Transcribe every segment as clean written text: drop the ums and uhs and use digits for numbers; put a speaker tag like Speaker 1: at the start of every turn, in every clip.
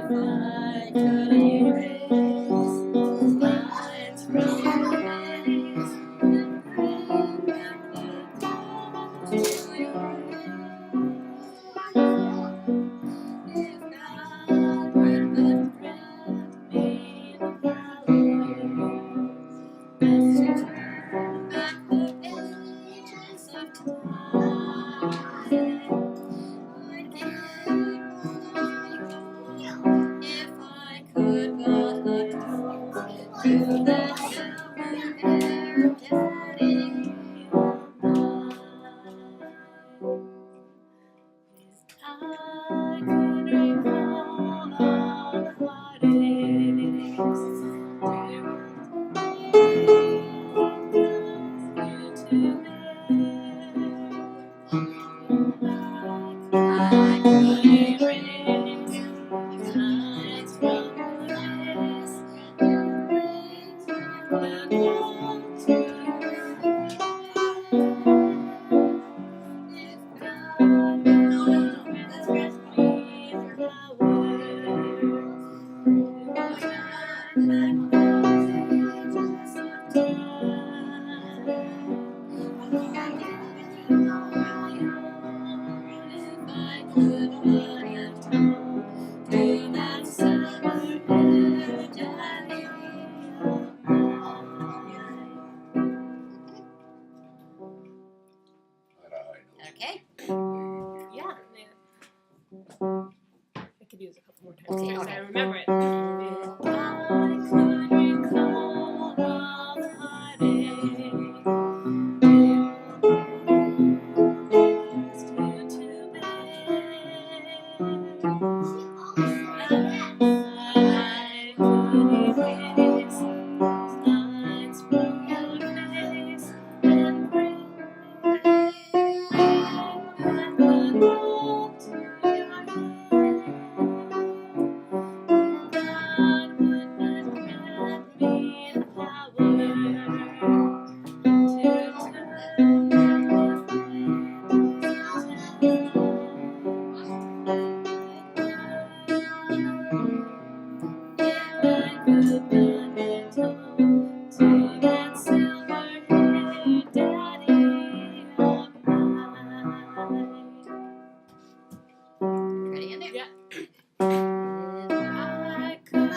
Speaker 1: I could erase lines from your face and bring back the dawn to your if God would but grant me the power best to turn back the pages of time, I'd give if I could but talk to that silver-haired daddy of mine. If I could recall all the heartaches, dear old days you to I could erase lines from your face and bring back the dawn to your if God would grant me the power to turn back the pages of time, I'd give you all my own if I could but have talked to that silver-haired daddy of mine. Okay. Yeah. I could use a couple more times. Okay, I remember it. If I could recall all the heartache, used you to I could erase those lines from your face and bring back the dawn to your God would but grant me the power to turn back the pages of if I could but have talked to that silver-haired daddy of mine. Ready in there? Yeah. If I could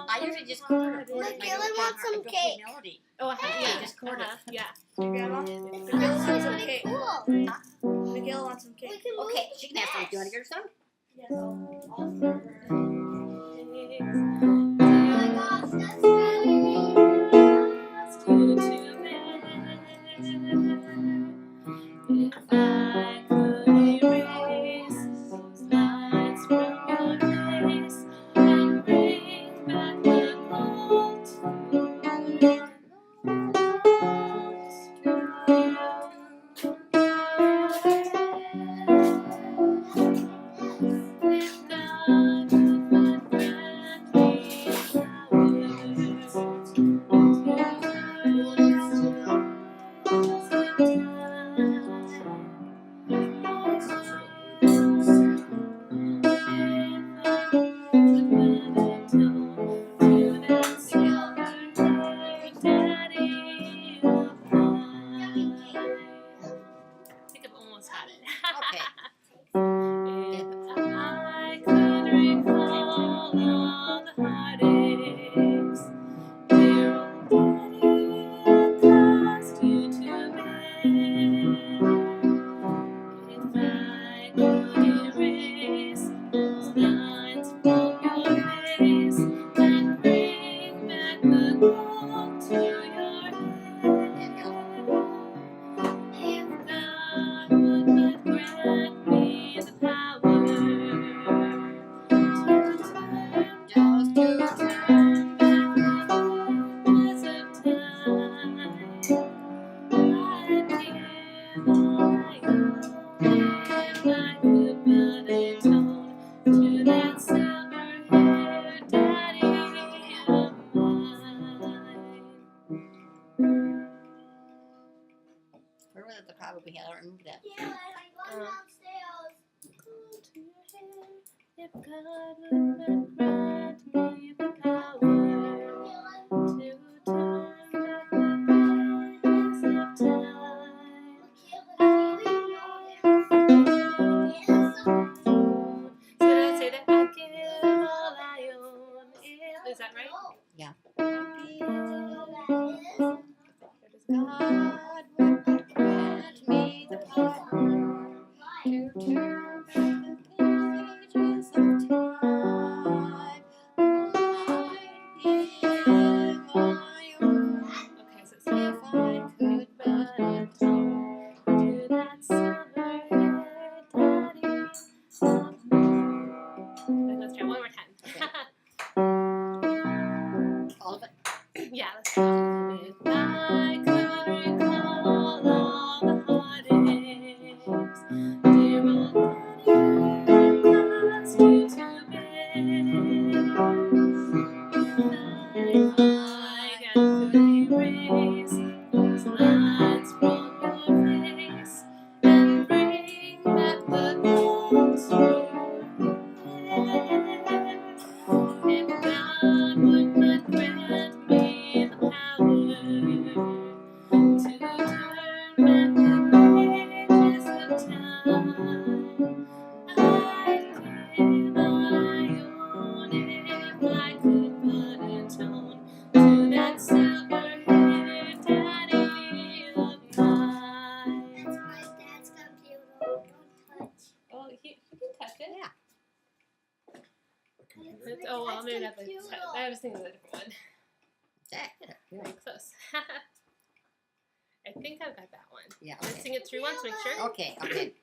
Speaker 1: I usually just chord it.
Speaker 2: McGillen wants some cake.
Speaker 1: Melody. Oh, yeah, just chord it.
Speaker 2: Yeah.
Speaker 3: Your grandma?
Speaker 2: McGill wants some cake. Cool.
Speaker 3: McGill wants some cake.
Speaker 1: Okay, she can have some. Do you want to get her some?
Speaker 3: Yes, I'll serve her.
Speaker 2: Oh my gosh, that's really
Speaker 1: if I could erase those lines from your face and bring back the glow to your if God if God would but grant me the power to turn back the pages of time. Did I say that I give all I own? Is that right?
Speaker 4: Yeah.
Speaker 2: God
Speaker 4: would but grant me the power to turn back the pages of time. I'd give my own
Speaker 1: Okay, so it's
Speaker 4: if I could but atone
Speaker 1: to that silver-haired daddy of mine. Let's try one more time.
Speaker 4: all of it.
Speaker 1: Yeah, let's try. If I could recall all the heartaches, dear old daddy caused you to bear, if I could erase those lines from your face and bring back the glow to your hair, if God would but grant me the power to turn back the pages of time, I'd give all I own if I could but atone to that silver-haired daddy of mine.
Speaker 2: That's my dad's computer. Don't touch.
Speaker 1: Oh, you can touch it.
Speaker 4: Yeah.
Speaker 1: It's, oh, well, maybe not the I was thinking of a different one.
Speaker 4: Yeah.
Speaker 1: Very close. I think I've got that one.
Speaker 4: Yeah.
Speaker 1: Let's
Speaker 4: Okay.
Speaker 1: sing it through once, make sure.
Speaker 4: Okay. Okay.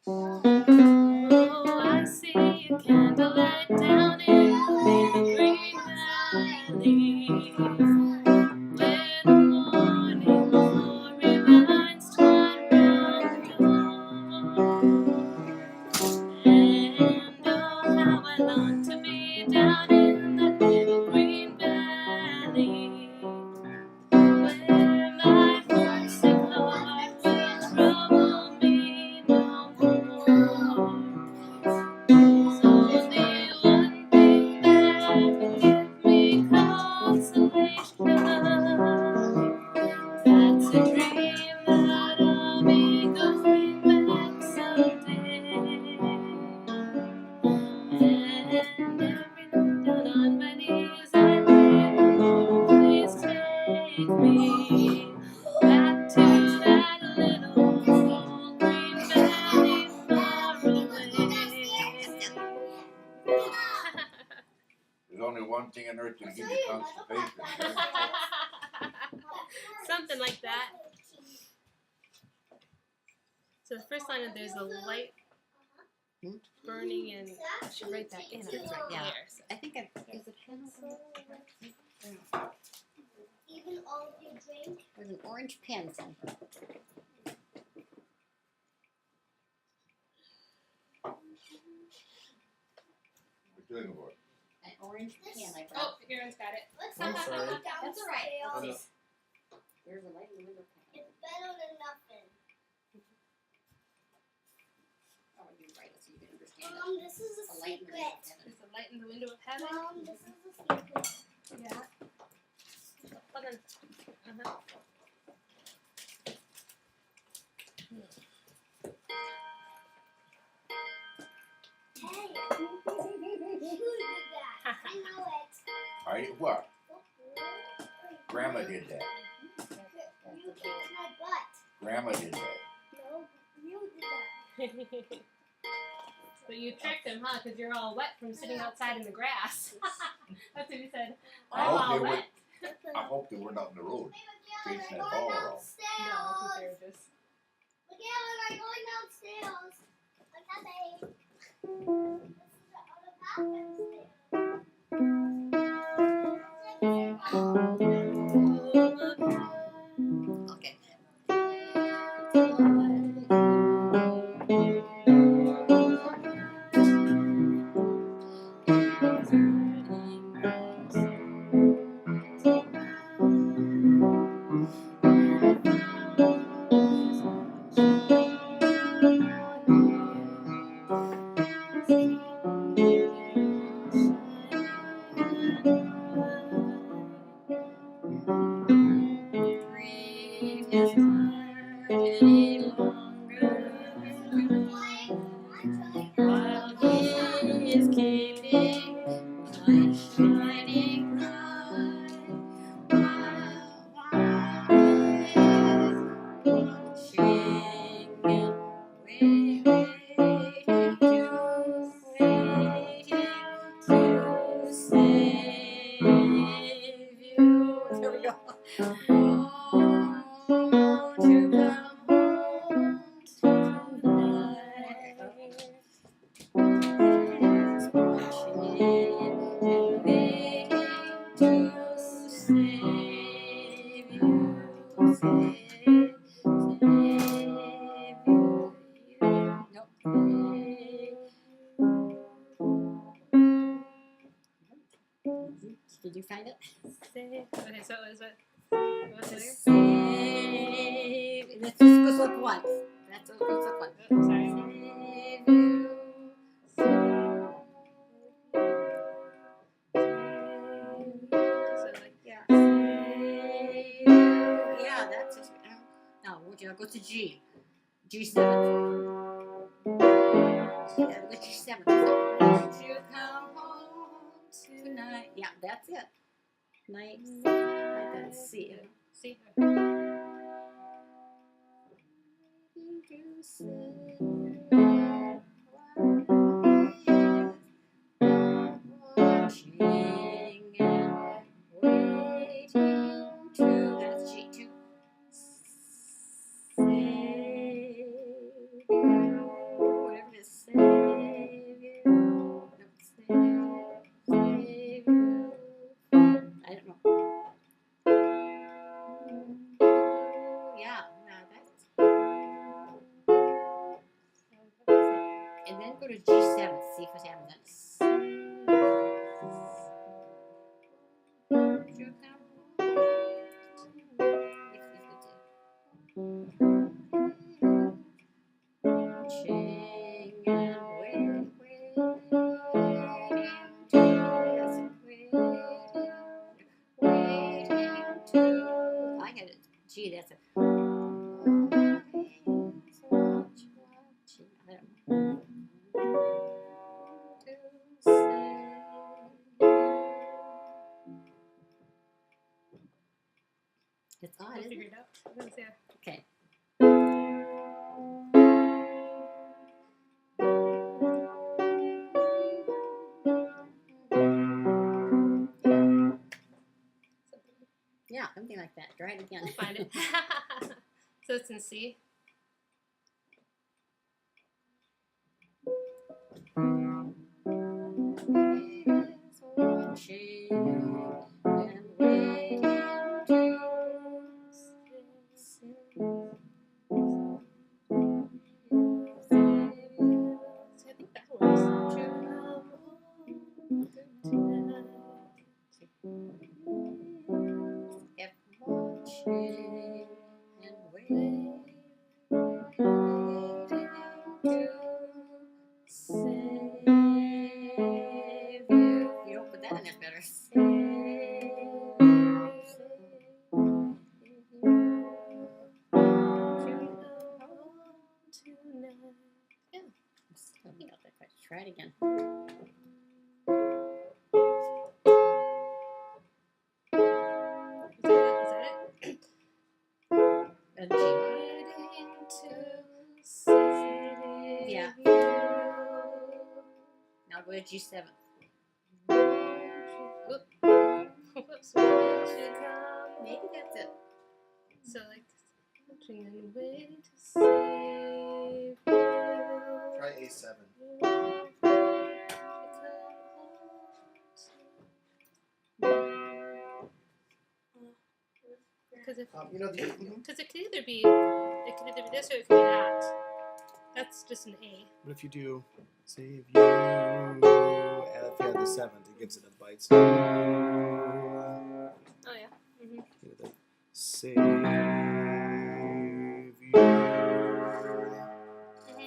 Speaker 1: Oh, I see a candlelight down in the green valley, where the morning glory vines twine round the door. And oh, how I long to be down in that little green valley, where my homesick heart will trouble me no more. There's only one thing that will give me consolation. That's a dream that I'll be going back someday. And every night down on my knees I pray, Lord, please take me back to that little old green valley far away.
Speaker 5: There's only one thing on earth that can give you constipation.
Speaker 1: Something like that. So the first line of there's a light burning in. I should write that in. It's right
Speaker 4: Yeah.
Speaker 1: there. So.
Speaker 4: I think is it pen over
Speaker 2: Even all of you drink.
Speaker 4: There's an orange pen somewhere.
Speaker 5: What you looking for?
Speaker 4: An orange pen I
Speaker 1: Oh,
Speaker 4: brought.
Speaker 1: Aaron's got it.
Speaker 2: Let's
Speaker 5: I'm
Speaker 2: not
Speaker 5: sorry.
Speaker 2: go
Speaker 4: That's all right.
Speaker 2: downstairs.
Speaker 4: There's a light in the window pen.
Speaker 2: It's better than nothing.
Speaker 4: Oh, you write it so you can understand it.
Speaker 2: Mom, this is a
Speaker 4: A light in the window
Speaker 2: secret.
Speaker 4: pen.
Speaker 1: There's a light in the window of heaven.
Speaker 2: Mom, this is a secret.
Speaker 1: Yeah. Hold on. Uh-huh.
Speaker 2: Hey, you did that. I know it.
Speaker 5: What? Grandma did that.
Speaker 2: You kicked my butt.
Speaker 5: Grandma did that.
Speaker 2: No, you did that.
Speaker 1: But you tricked him, huh? Because you're all wet from sitting outside in the grass. That's what he said.
Speaker 5: I
Speaker 1: Oh,
Speaker 5: hope
Speaker 1: all
Speaker 5: they
Speaker 1: wet.
Speaker 5: I hope they weren't out in the road.
Speaker 2: Hey,
Speaker 5: Chasing
Speaker 2: Miguel,
Speaker 5: that
Speaker 2: I'm
Speaker 5: ball
Speaker 2: going
Speaker 5: around.
Speaker 2: downstairs.
Speaker 1: No, I think they're just.
Speaker 2: Miguel, I'm going downstairs. I'm coming. This is the other path downstairs.
Speaker 4: Okay. is keeping light shining bright. While is watching and waiting to save you. There we go. Won't you come home tonight? Is watching and waiting to save you. Save you. Nope. Did you find it?
Speaker 1: Okay, so is it? What was it?
Speaker 4: Save. Let's just go look once. That's what goes look once.
Speaker 1: Oh, sorry.
Speaker 4: Save you.
Speaker 1: So like,
Speaker 4: Yeah. Save you. Yeah, that's it. Now, would you go to G? G7. Yeah, go G7. Won't you come home tonight? Yeah, that's it. Night. That's C.
Speaker 1: see.
Speaker 4: Watching and waiting to, that's G2. Save you, whatever it is, save you. No, save you. I don't know. Yeah, now that's. And then go to G7, see if it happens. Watching and waiting to. I had it. Gee, that's a. Watching. I don't know. To save you. It's odd,
Speaker 1: I'll
Speaker 4: isn't
Speaker 1: figure
Speaker 4: it?
Speaker 1: it out. Yeah.
Speaker 4: Okay. Yeah, something like that. Try it again.
Speaker 1: We'll find it. So it's in C.
Speaker 4: Is watching and waiting to
Speaker 1: So I think that works.
Speaker 4: If watching and waiting to save you. You don't put that in there better. Save you. Yeah. You got that right. Try it again.
Speaker 1: Is that it?
Speaker 4: A G. Yeah. Now go to G7.
Speaker 1: Whoops.
Speaker 4: Maybe that's it.
Speaker 1: So like, watching and waiting to save you.
Speaker 2: Try A7.
Speaker 1: Because if
Speaker 2: You know the.
Speaker 1: because it could either be this or it could be that. That's just an A.
Speaker 2: What if you do save you? And if you add the seventh, it gives it a bite. So
Speaker 1: Oh yeah. Mm-hmm.
Speaker 2: save you.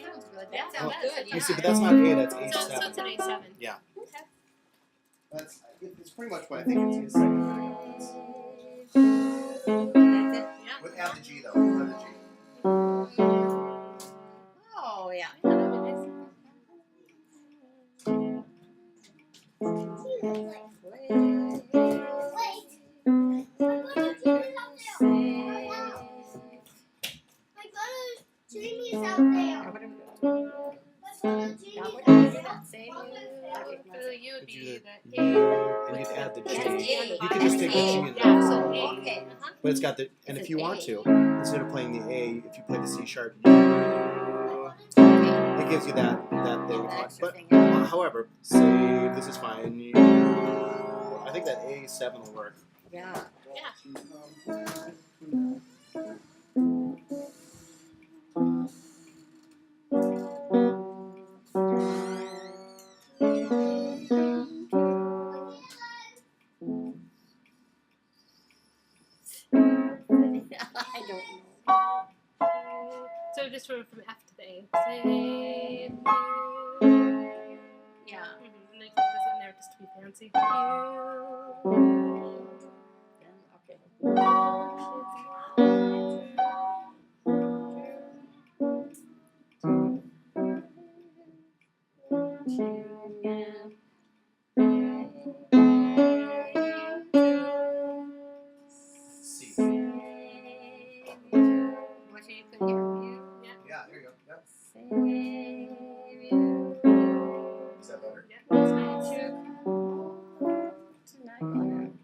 Speaker 4: Sounds good. That
Speaker 1: Yeah,
Speaker 4: sounds
Speaker 1: that
Speaker 4: good.
Speaker 1: is-
Speaker 2: You see, but that's not A. That's
Speaker 1: So
Speaker 2: A7.
Speaker 1: it's an A7.
Speaker 2: Yeah.
Speaker 1: Okay.
Speaker 2: That's it's pretty much what I think it's his second thing.
Speaker 4: That's it.
Speaker 1: Yeah.
Speaker 2: Would add the G though. Add the G.
Speaker 4: Oh yeah.
Speaker 1: Yeah, that'd be nice.
Speaker 3: Jamie's out there.
Speaker 1: So you would
Speaker 2: Could
Speaker 1: be
Speaker 2: you
Speaker 1: the
Speaker 2: and
Speaker 1: A.
Speaker 2: you'd add the
Speaker 1: With
Speaker 2: G.
Speaker 1: the A on the
Speaker 2: You
Speaker 1: bottom.
Speaker 2: could just take the G
Speaker 1: A.
Speaker 2: and
Speaker 1: Yeah, so
Speaker 2: the
Speaker 1: A.
Speaker 4: Okay.
Speaker 2: but it's got the and
Speaker 4: It's
Speaker 2: if you
Speaker 4: an
Speaker 2: want
Speaker 4: A.
Speaker 2: to, instead of playing the A, if you play the C sharp, it gives you that thing.
Speaker 4: That extra
Speaker 2: But
Speaker 4: finger.
Speaker 2: however, save. This is fine. I think that A7 will work.
Speaker 4: Yeah. I don't know.
Speaker 1: So just from F to the A. Save you.
Speaker 4: Yeah.
Speaker 1: And then keep this in there just to be fancy.
Speaker 4: Okay.
Speaker 2: C.
Speaker 4: What should you put here?
Speaker 2: Yeah, there you go. Yep.
Speaker 4: Save
Speaker 2: Is that better?
Speaker 1: Yeah, that's nice.
Speaker 2: And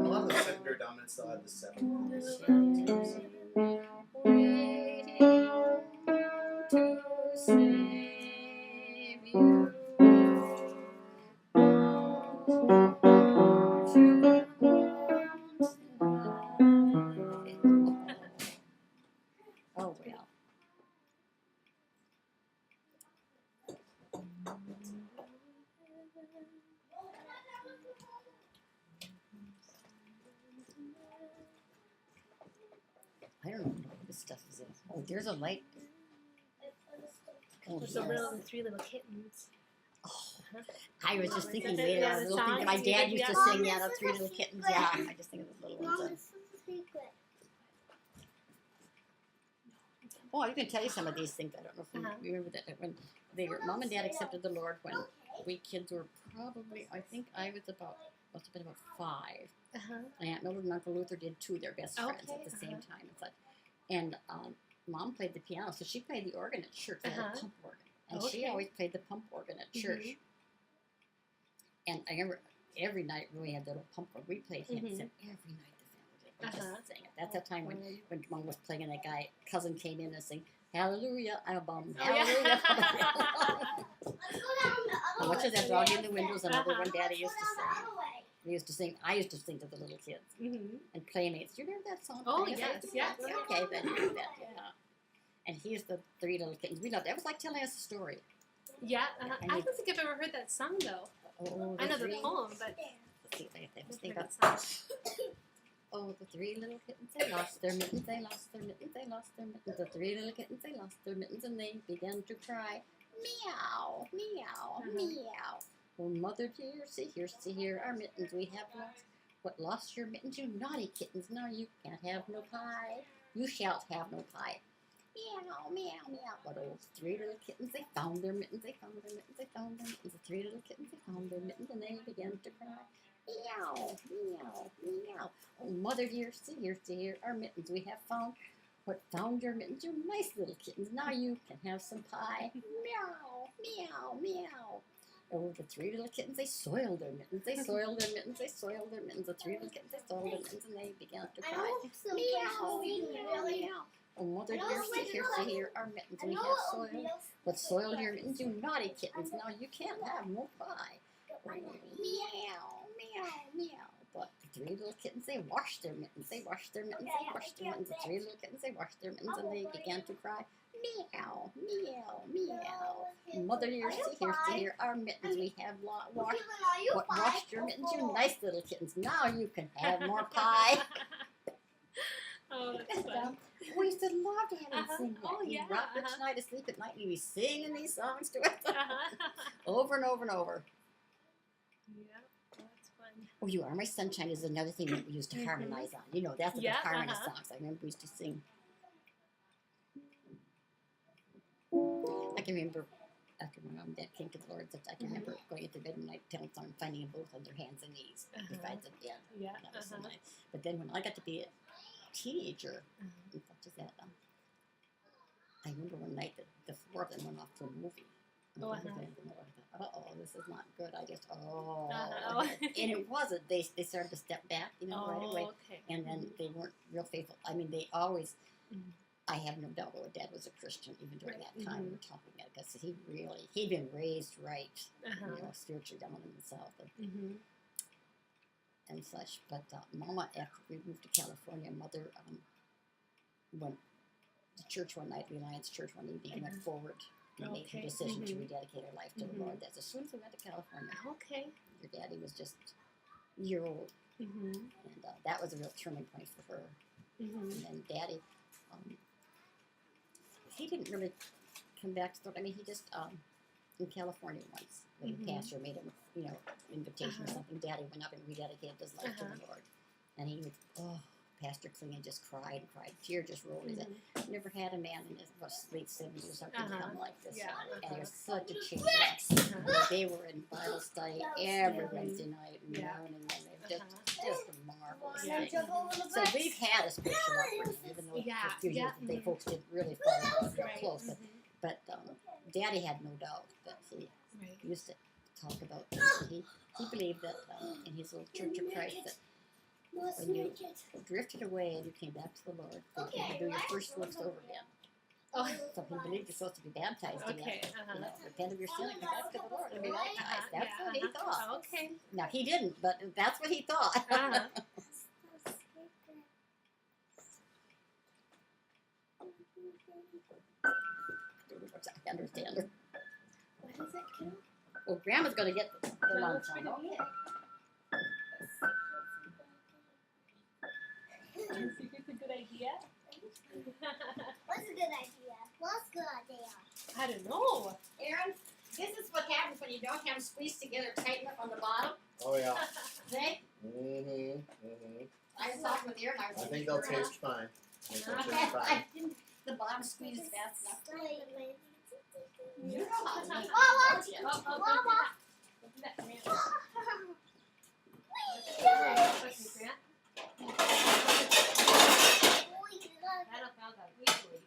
Speaker 2: a lot of the secondary dominants still have the 7.
Speaker 4: Oh well. I don't know what this stuff is in. Oh, there's a light. Oh,
Speaker 1: With
Speaker 4: yes.
Speaker 1: the 3 little kittens.
Speaker 4: I was just thinking,
Speaker 1: Yeah,
Speaker 4: wait,
Speaker 1: the
Speaker 4: a little thing
Speaker 1: song.
Speaker 4: that my dad used to
Speaker 3: Yeah.
Speaker 4: sing. Yeah, the 3 little kittens. Yeah, I just think of the little ones.
Speaker 3: Mom, this is a secret.
Speaker 4: Oh, I can tell you some of these things. I don't know if you
Speaker 1: Uh-huh.
Speaker 4: remember that when mom and dad accepted the Lord when we kids were probably, I think I was must have been about 5.
Speaker 1: Uh-huh.
Speaker 4: My Aunt Mildred and Uncle Luther did too. They're best friends
Speaker 1: Okay,
Speaker 4: at the same
Speaker 1: uh-huh.
Speaker 4: time. It's like, and Mom played the piano, so she played the organ at church. They had
Speaker 1: Uh-huh.
Speaker 4: a pump organ, and she
Speaker 1: Okay.
Speaker 4: always played the pump organ at church.
Speaker 1: Mhm.
Speaker 4: And I remember every night when we had the little pump organ, we played hymns,
Speaker 1: Mhm.
Speaker 4: and every night the family did. We
Speaker 1: Uh-huh.
Speaker 4: just sang it. That's the time when Mom was playing, and that guy cousin came in and sang Hallelujah, I'm a bum.
Speaker 1: Oh, yeah.
Speaker 4: Hallelujah.
Speaker 3: Let's go down the other
Speaker 4: And what's
Speaker 3: way.
Speaker 4: that dog in the windows? Another
Speaker 1: Uh-huh.
Speaker 4: one Daddy used to
Speaker 3: Let's go down the
Speaker 4: sing.
Speaker 3: other way.
Speaker 4: We used to sing. I used to sing to the little kids
Speaker 1: Mhm.
Speaker 4: and Playmates. Do you remember that song?
Speaker 1: Oh,
Speaker 4: Playmates?
Speaker 1: yes, yes.
Speaker 4: Okay, then you do that. Yeah. And here's the 3 little kittens. We loved it. It was like telling us a story.
Speaker 1: Yeah, uh-huh.
Speaker 4: And
Speaker 1: I
Speaker 4: you-
Speaker 1: don't think I've ever heard that song though.
Speaker 4: Oh,
Speaker 1: I know the
Speaker 4: 3
Speaker 1: poem, but
Speaker 4: Let's see if I
Speaker 1: I've
Speaker 4: think
Speaker 1: heard
Speaker 4: of.
Speaker 1: that song.
Speaker 4: Oh, the 3 little kittens, they lost their mittens, they lost their mittens, they lost their mittens. The 3 little kittens, they lost their mittens, and they began to cry. Meow, meow, meow. Oh, mother dear, see here, our mittens we have lost. What, lost your mittens, you naughty kittens? Now you can't have no pie. You shalt have no pie. Meow, meow, meow. But oh, the 3 little kittens, they found their mittens, they found their mittens, they found their mittens. The 3 little kittens, they found their mittens, and they began to cry. Meow, meow, meow. Oh, mother dear, see here, our mittens we have found. What, found your mittens, you nice little kittens? Now you can have some pie. Meow, meow, meow. Oh, the 3 little kittens, they soiled their mittens, they soiled their mittens, they soiled their mittens. The 3 little kittens, they soiled their mittens, and they began to
Speaker 3: I
Speaker 4: cry.
Speaker 3: know some
Speaker 4: Meow,
Speaker 3: places
Speaker 4: meow,
Speaker 3: really.
Speaker 4: meow. Oh, mother
Speaker 3: I know
Speaker 4: dear,
Speaker 3: some
Speaker 4: see here, our mittens
Speaker 3: I
Speaker 4: we
Speaker 3: know
Speaker 4: have
Speaker 3: a
Speaker 4: soiled.
Speaker 3: real
Speaker 4: What soiled your
Speaker 3: place.
Speaker 4: mittens, you naughty kittens? Now you can't have more pie.
Speaker 3: I know.
Speaker 4: Meow, meow, meow. But the 3 little kittens, they washed their mittens, they washed their mittens, they washed their mittens. The 3 little kittens, they washed their mittens, and they began to cry. Meow, meow, meow. Mother dear, see here, our mittens we have washed. What, washed your mittens, you nice little kittens? Now you can have more pie.
Speaker 1: Oh, that's fun.
Speaker 4: We used to love to have him sing that.
Speaker 1: Oh,
Speaker 4: He'd
Speaker 1: yeah,
Speaker 4: rock Rich and I to sleep at night, and he'd be singing these songs to us over and over and over.
Speaker 1: Yeah, that's fun.
Speaker 4: Oh, You Are My Sunshine is another thing that we used to harmonize on. You know, that's the
Speaker 1: Yeah,
Speaker 4: harmony
Speaker 1: uh-huh.
Speaker 4: songs I remember we used to sing. I can remember after my mom and dad came to the Lord that I can remember going at the bed at night, telling them, finding them both on their hands and knees besides the bed.
Speaker 1: Yeah.
Speaker 4: That was so nice. But then when I got to be a teenager, what was that? I remember one night that the four of them went off to a movie.
Speaker 1: Oh,
Speaker 4: I thought, this is not good. I just,
Speaker 1: Uh-huh.
Speaker 4: and it wasn't. They started to step back, right away.
Speaker 1: Okay.
Speaker 4: And then they weren't real faithful. I mean, they always,
Speaker 1: Mhm.
Speaker 4: I have no doubt that Dad was a Christian even during
Speaker 1: Right.
Speaker 4: that time we're talking about, because he'd been raised right,
Speaker 1: Uh-huh.
Speaker 4: spiritually down in the South
Speaker 1: Mm-hmm.
Speaker 4: and such. But Mama, after we moved to California, Mother went to church one night, the Alliance Church one evening, and went forward and made her
Speaker 1: Okay.
Speaker 4: decision to
Speaker 1: Mhm.
Speaker 4: rededicate her life to
Speaker 1: Mhm.
Speaker 4: the Lord. That's as soon as we went to California.
Speaker 1: Okay.
Speaker 4: Your daddy was just a year old,
Speaker 1: Mm-hmm.
Speaker 4: and that was a real turning point for her.
Speaker 1: Mm-hmm.
Speaker 4: And then Daddy, he didn't really come back to the Lord. I mean, he just in California once, when the pastor made him, invitation or something. Daddy went up and rededicated his life to the Lord, and he was, Pastor Klingon just cried and cried. Tear just rolled. He said, never had a man in his late 70s or something come like this.
Speaker 1: Yeah,
Speaker 4: And it was such a change. They were in Bible study every Wednesday night and
Speaker 1: Yeah.
Speaker 4: morning, and they just a marvelous
Speaker 1: Yeah.
Speaker 4: thing. So we've had a spiritual upbringing, even though
Speaker 1: Yeah,
Speaker 4: for a few years
Speaker 1: yeah,
Speaker 4: they folks didn't really follow real
Speaker 1: Right.
Speaker 4: close. But Daddy had no doubt that he
Speaker 1: Right.
Speaker 4: used to talk about this. He believed that in his little Church of Christ that when you drifted away and you came back to the Lord, that you could do your first works over again.
Speaker 1: Oh.
Speaker 4: So he believed you're supposed to be baptized
Speaker 1: Okay.
Speaker 4: again. Repent of your sin and come back to the Lord and be baptized. That's
Speaker 1: Yeah,
Speaker 4: what he thought.
Speaker 1: Okay.
Speaker 4: Now he didn't, but that's what he thought.
Speaker 1: Uh-huh.
Speaker 4: I understand her.
Speaker 1: What is it, kiddo?
Speaker 4: Well, Grandma's going to get the
Speaker 1: No,
Speaker 4: lunch
Speaker 1: it's
Speaker 4: on.
Speaker 1: pretty
Speaker 4: Okay.
Speaker 1: You think it's a good idea?
Speaker 3: What's a good idea? What's a good idea?
Speaker 1: I don't know.
Speaker 4: Aaron, this is what happens when you don't have them squeezed together tight enough on the bottom.
Speaker 2: Oh yeah.
Speaker 4: See?
Speaker 2: Mhm. Mhm.
Speaker 4: I was talking with Aaron.
Speaker 2: I think they'll taste fine. I think they'll taste fine.
Speaker 4: I didn't. The bottom squeezed fast enough. You know how to make
Speaker 3: Wawa.
Speaker 4: it.
Speaker 1: Oh, oh,
Speaker 3: Wawa.
Speaker 1: don't do that, Grant.
Speaker 3: Wee!
Speaker 1: Okay, Grant.
Speaker 3: Wee!
Speaker 1: That'll sound like weekly.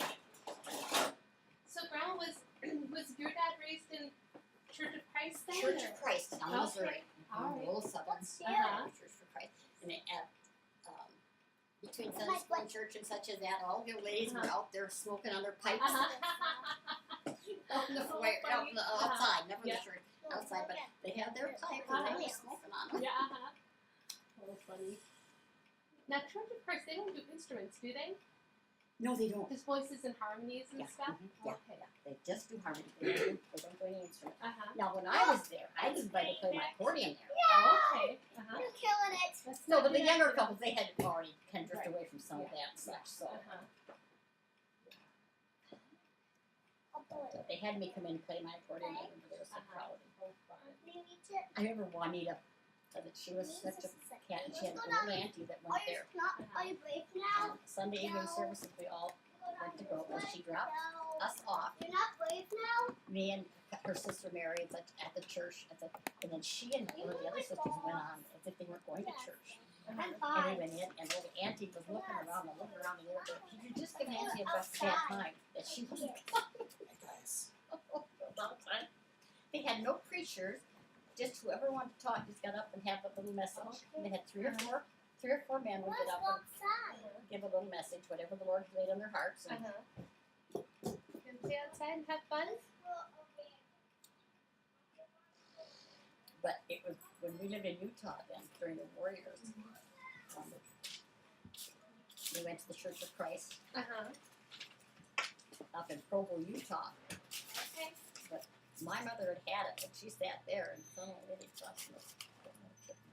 Speaker 1: So, Grandma, was your dad raised in Church of Christ then?
Speaker 4: Church
Speaker 1: or-
Speaker 4: of Christ in Missouri.
Speaker 1: All right.
Speaker 4: Little southern Church of Christ. And between Sunday school and church and such as that, all your ladies were out there smoking on their pipes. Out in the foyer, outside, never in
Speaker 1: Yeah.
Speaker 4: the church, outside, but they had their pipes and they were smoking on them.
Speaker 1: Yeah, Oh, funny. Now, Church of Christ, they don't do instruments, do they?
Speaker 4: No, they don't.
Speaker 1: Just voices and harmonies and
Speaker 4: Yeah,
Speaker 1: stuff?
Speaker 4: yeah,
Speaker 1: Okay.
Speaker 4: yeah. They just do harmony. They don't do any instrument.
Speaker 1: Uh-huh.
Speaker 4: Now, when I was there, I was invited to play my accordion there.
Speaker 1: Oh, okay. Uh-huh.
Speaker 3: You're killing it.
Speaker 1: Let's
Speaker 4: No,
Speaker 1: not
Speaker 4: but
Speaker 1: do
Speaker 4: the
Speaker 1: that
Speaker 4: younger
Speaker 1: to-
Speaker 4: couples, they had already kind of drifted
Speaker 1: Right.
Speaker 4: away from some of that and such, so
Speaker 1: Uh-huh.
Speaker 4: they had me come in and play my accordion, and they were so proud.
Speaker 1: Oh, fun.
Speaker 4: I remember Juanita, she was such a cat, and she had an old auntie that went there.
Speaker 3: Are you brave now?
Speaker 4: And Sunday evening services, we all went to go, and she dropped us off,
Speaker 3: You're not brave now?
Speaker 4: me and her sister Mary at the church, and then she and one of the other sisters went on as if they weren't going to church.
Speaker 3: I'm
Speaker 4: And we
Speaker 3: fine.
Speaker 4: went in, and the auntie was looking around, and they were like, "Did you just give Nancy a bad time that she wasn't coming?" They had no preachers, just whoever wanted to talk just got up and have a little message. And they had three or four men would get
Speaker 3: Let's
Speaker 4: up
Speaker 3: go
Speaker 4: and
Speaker 3: outside.
Speaker 4: give a little message, whatever the Lord laid on their hearts. And
Speaker 1: Uh-huh. And stay outside and have fun?
Speaker 4: But it was when we lived in Utah then, during the war years. We went to the Church of Christ
Speaker 1: Uh-huh.
Speaker 4: up in Provo, Utah.
Speaker 1: Okay.
Speaker 4: But my mother had it, and she sat there and so really trusted us.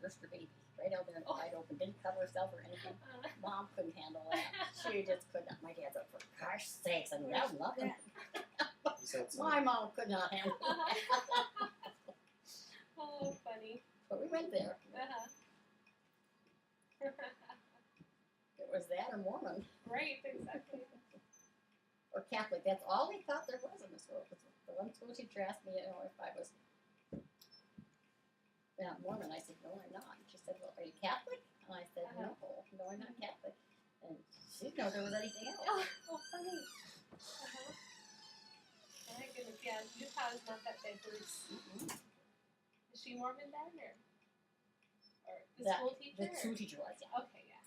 Speaker 4: Nursed her baby right out there and wide open, didn't cover herself or anything. Mom couldn't handle that. She just could not. My dad's like, for gosh sakes, I mean, that was nothing.
Speaker 2: You said so.
Speaker 4: My mom could not handle that.
Speaker 1: Oh, funny.
Speaker 4: But we went there.
Speaker 1: Uh-huh.
Speaker 4: It was that or Mormon
Speaker 1: Right, exactly.
Speaker 4: or Catholic. That's all they thought there was in this world. The one school teacher asked me, if I was Mormon. I said, no, I'm not. She said, well, are you Catholic? And I said, no, I'm not Catholic. And she didn't know there was anything else.
Speaker 1: Oh, funny. My goodness, yeah, Utah is not that diverse. Is she Mormon then, or the school teacher?
Speaker 4: The school teacher was, yeah.
Speaker 1: Okay, yeah.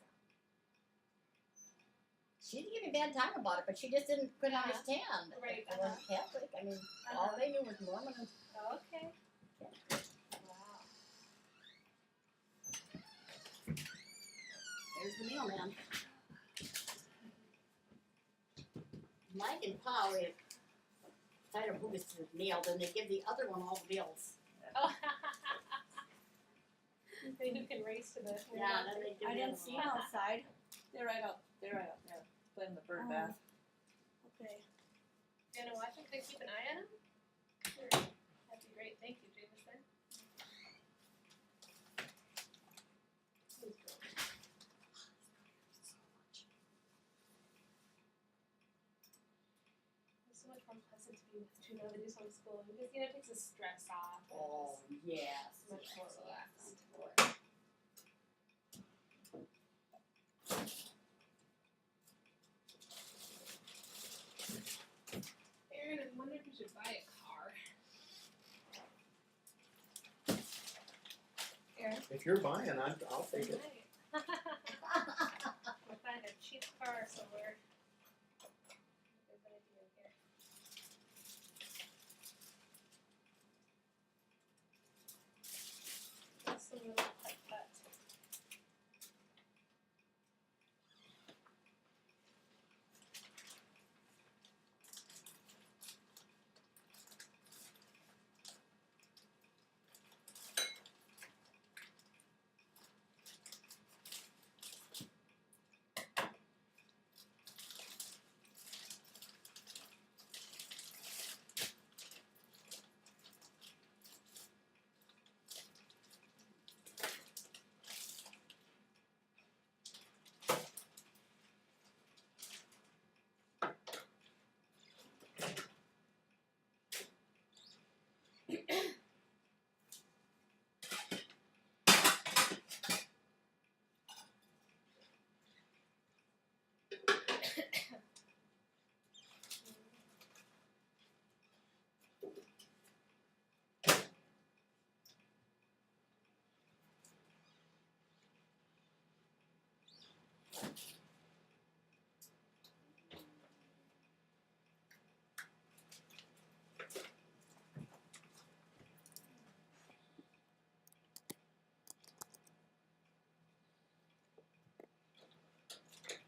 Speaker 4: She didn't give me a bad time about it, but she just couldn't understand.
Speaker 1: Right,
Speaker 4: I wasn't Catholic. I mean, all they knew was Mormon. And,
Speaker 1: Okay.
Speaker 4: yeah.
Speaker 1: Wow.
Speaker 4: There's the mailman. Mike and Pa, we decided who was mailed, and they give the other one all the bills.
Speaker 1: Oh. Then who can race to the?
Speaker 4: Yeah, then they give
Speaker 6: I
Speaker 4: the
Speaker 6: didn't
Speaker 4: other
Speaker 6: see
Speaker 4: one.
Speaker 6: them outside. They're right out there, playing the bird
Speaker 3: Oh.
Speaker 6: bath. Okay.
Speaker 1: You wanna watch them? Can I keep an eye on them? Sure. That'd be great. Thank you, Jameson. Who's good? It's so much more pleasant to be with two now that he's homeschooling because it takes the stress off.
Speaker 4: Oh, yes.
Speaker 1: It's much more relaxed. Aaron, I wonder if you should buy a car. Aaron?
Speaker 2: If you're buying, I'll take it.
Speaker 1: We'll find a cheap car somewhere. Good idea here. That's the little putt-putt.